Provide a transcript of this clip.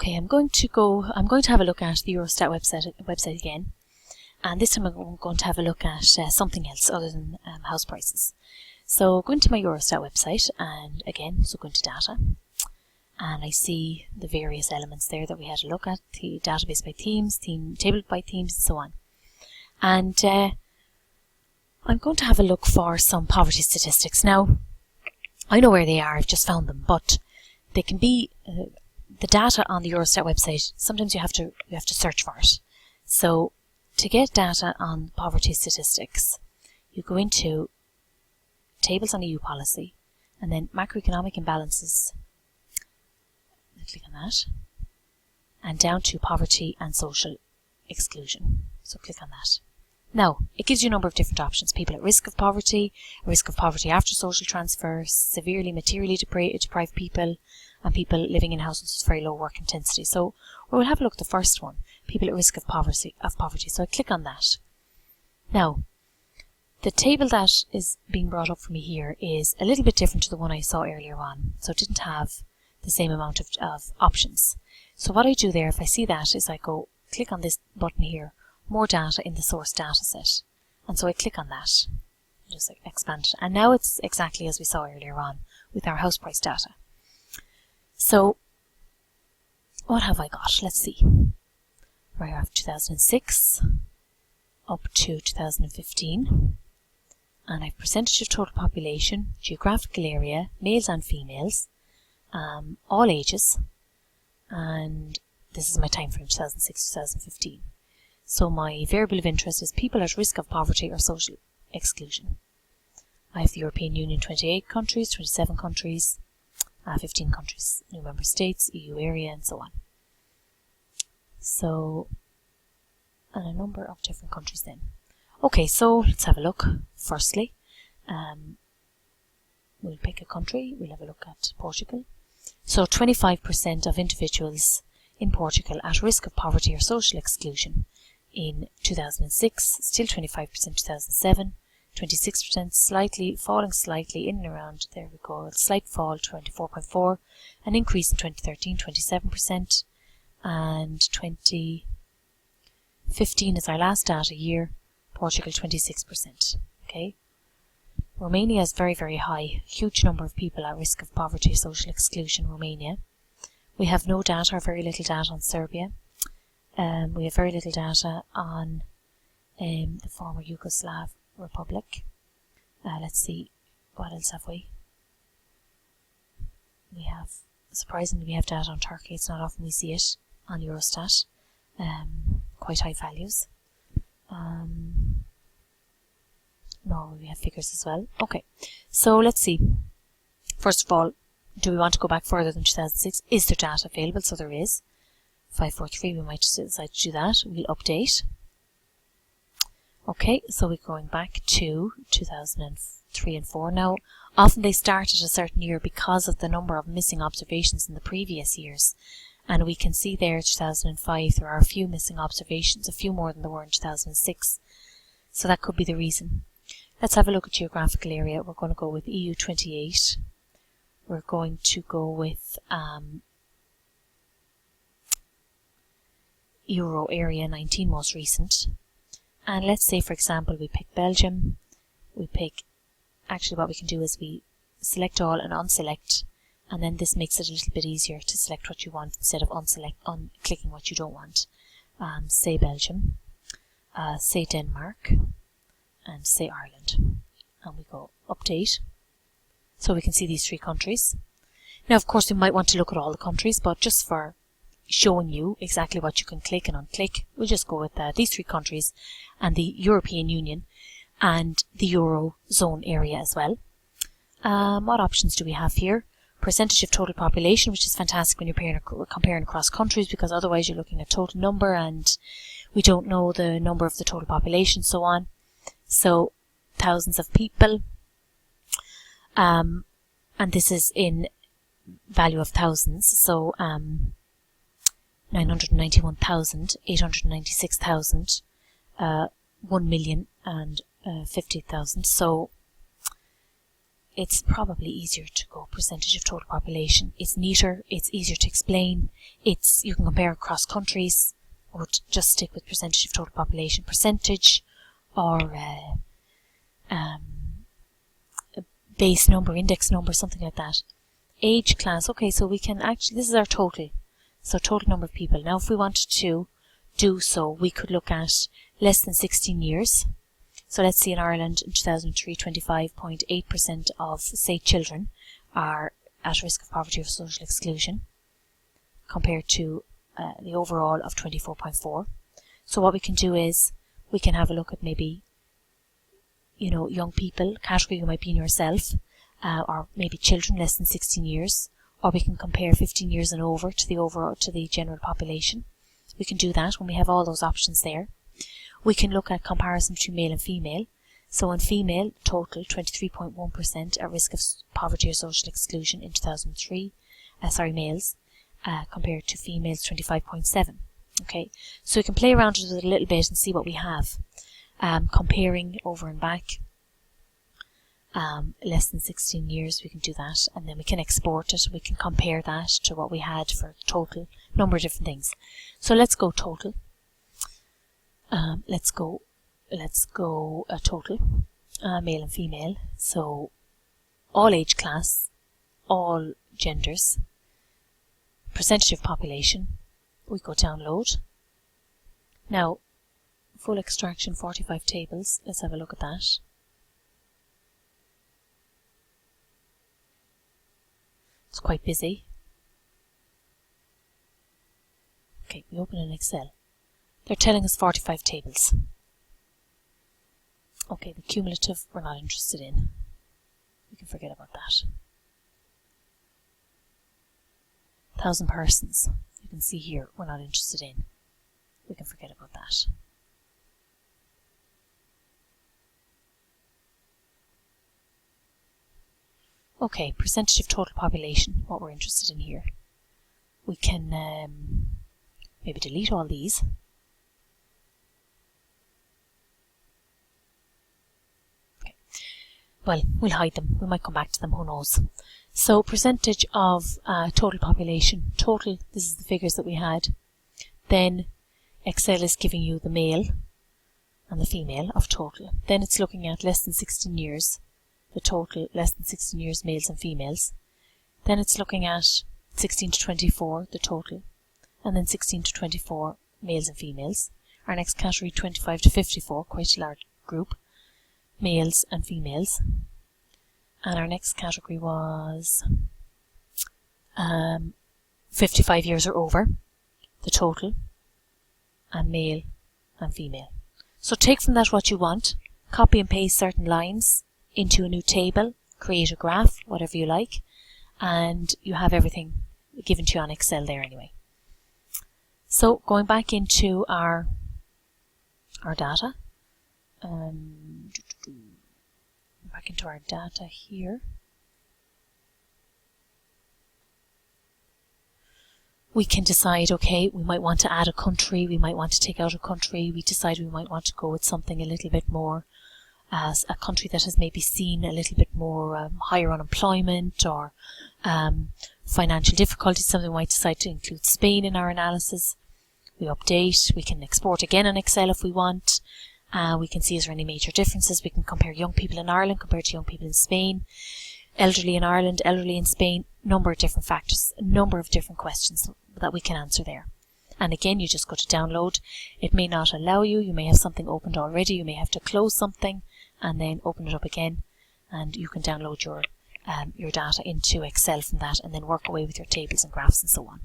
Okay, I'm going to have a look at the Eurostat website again, and this time I'm going to have a look at something else other than house prices. So go into my Eurostat website, and again, so go into data, and I see the various elements there that we had a look at, the database by themes, table by themes, and so on. And I'm going to have a look for some poverty statistics. Now, I know where they are, I've just found them, but they can be the data on the Eurostat website. Sometimes you have to search for it. So to get data on poverty statistics, you go into tables on EU policy, and then macroeconomic imbalances. Click on that, and down to poverty and social exclusion. So click on that. Now, it gives you a number of different options. People at risk of poverty after social transfers, severely materially deprived people, and people living in households with very low work intensity. So we'll have a look at the first one, people at risk of poverty. So I click on that. Now, the table that is being brought up for me here is a little bit different to the one I saw earlier on. So it didn't have the same amount of options. So what I do there, if I see that, is I go click on this button here, more data in the source data set. And so I click on that, just expand it. And now it's exactly as we saw earlier on with our house price data. So what have I got? Let's see. I have 2006 up to 2015. And I have percentage of total population, geographical area, males and females, all ages, and this is my time frame, 2006-2015. So my variable of interest is people at risk of poverty or social exclusion. I have the European Union, 28 countries, 27 countries, 15 countries, new member states, EU area, and so on. So, and a number of different countries then. Okay, so let's have a look. Firstly, we'll pick a country. We'll have a look at Portugal. So 25% of individuals in Portugal at risk of poverty or social exclusion in 2006, still 25% 2007, 26% falling slightly in and around, there we go, a slight fall, 24.4, an increase in 2013, 27%, and 2015 is our last data year, Portugal 26%, okay. Romania is very, very high, huge number of people at risk of poverty or social exclusion in Romania. We have no data or very little data on Serbia. We have very little data on the former Yugoslav Republic. Let's see, what else have we? Surprisingly, we have data on Turkey. It's not often we see it on Eurostat. Quite high values. Norway, we have figures as well. Okay, so let's see. First of all, do we want to go back further than 2006? Is there data available? So there is. 543, we might decide to do that. We'll update. Okay, so we're going back to 2003 and 4. Now, often they start at a certain year because of the number of missing observations in the previous years. And we can see there 2005, there are a few missing observations, a few more than there were in 2006. So that could be the reason. Let's have a look at geographical area. We're going to go with EU 28. We're going to go with Euro area 19, most recent. And let's say, for example, we pick Belgium. Actually what we can do is we select all and unselect, and then this makes it a little bit easier to select what you want instead of clicking what you don't want. Say Belgium, say Denmark, and say Ireland. And we go update. So we can see these three countries. Now, of course, we might want to look at all the countries, but just for showing you exactly what you can click and unclick, we'll just go with these three countries and the European Union and the Eurozone area as well. What options do we have here? Percentage of total population, which is fantastic when you're comparing across countries, because otherwise you're looking at total number and we don't know the number of the total population, so on. So thousands of people, and this is in value of thousands, so 991,000, 896,000, 1,050,000. So it's probably easier to go percentage of total population. It's neater, it's easier to explain, you can compare across countries, or just stick with percentage of total population. Percentage or base number, index number, something like that. Age class, okay, so we can actually, this is our total. So total number of people. Now if we wanted to do so, we could look at less than 16 years. So let's see, in Ireland in 2003, 25.8% of, say, children are at risk of poverty or social exclusion, compared to the overall of 24.4. So what we can do is, we can have a look at maybe, young people, category you might be in yourself, or maybe children less than 16 years, or we can compare 15 years and over to the general population. We can do that when we have all those options there. We can look at comparison between male and female. So in female, total 23.1% at risk of poverty or social exclusion in 2003, males, compared to females 25.7. Okay, so we can play around with it a little bit and see what we have. Comparing over and back, less than 16 years, we can do that, and then we can export it. We can compare that to what we had for total, number of different things. So let's go total. Let's go total, male and female. So all age class, all genders, percentage of population. We go download. Now, full extraction, 45 tables. Let's have a look at that. It's quite busy. Okay, we open in Excel. They're telling us 45 tables. Okay, the cumulative we're not interested in. We can forget about that. 1,000 persons. You can see here we're not interested in. We can forget about that. Okay, percentage of total population, what we're interested in here. We can maybe delete all these. Okay. Well, we'll hide them. We might come back to them, who knows. So percentage of total population. Total, this is the figures that we had. Then Excel is giving you the male and the female of total. Then it's looking at less than 16 years. The total, less than 16 years, males and females. Then it's looking at 16 to 24, the total. And then 16 to 24, males and females. Our next category, 25 to 54, quite a large group, males and females. And our next category was 55 years or over, the total, and male and female. So take from that what you want, copy and paste certain lines into a new table, create a graph, whatever you like, and you have everything given to you on Excel there anyway. So going back into our data, back into our data here, we can decide, okay, we might want to add a country, we might want to take out a country, we decide we might want to go with something a little bit more as a country that has maybe seen a little bit more higher unemployment or financial difficulties. Something we might decide to include Spain in our analysis. We update, we can export again in Excel if we want. We can see is there any major differences. We can compare young people in Ireland compared to young people in Spain, elderly in Ireland, elderly in Spain, number of different factors, a number of different questions that we can answer there. And again, you just go to download. It may not allow you. You may have something opened already. You may have to close something and then open it up again, and you can download your data into Excel from that, and then work away with your tables and graphs and so on.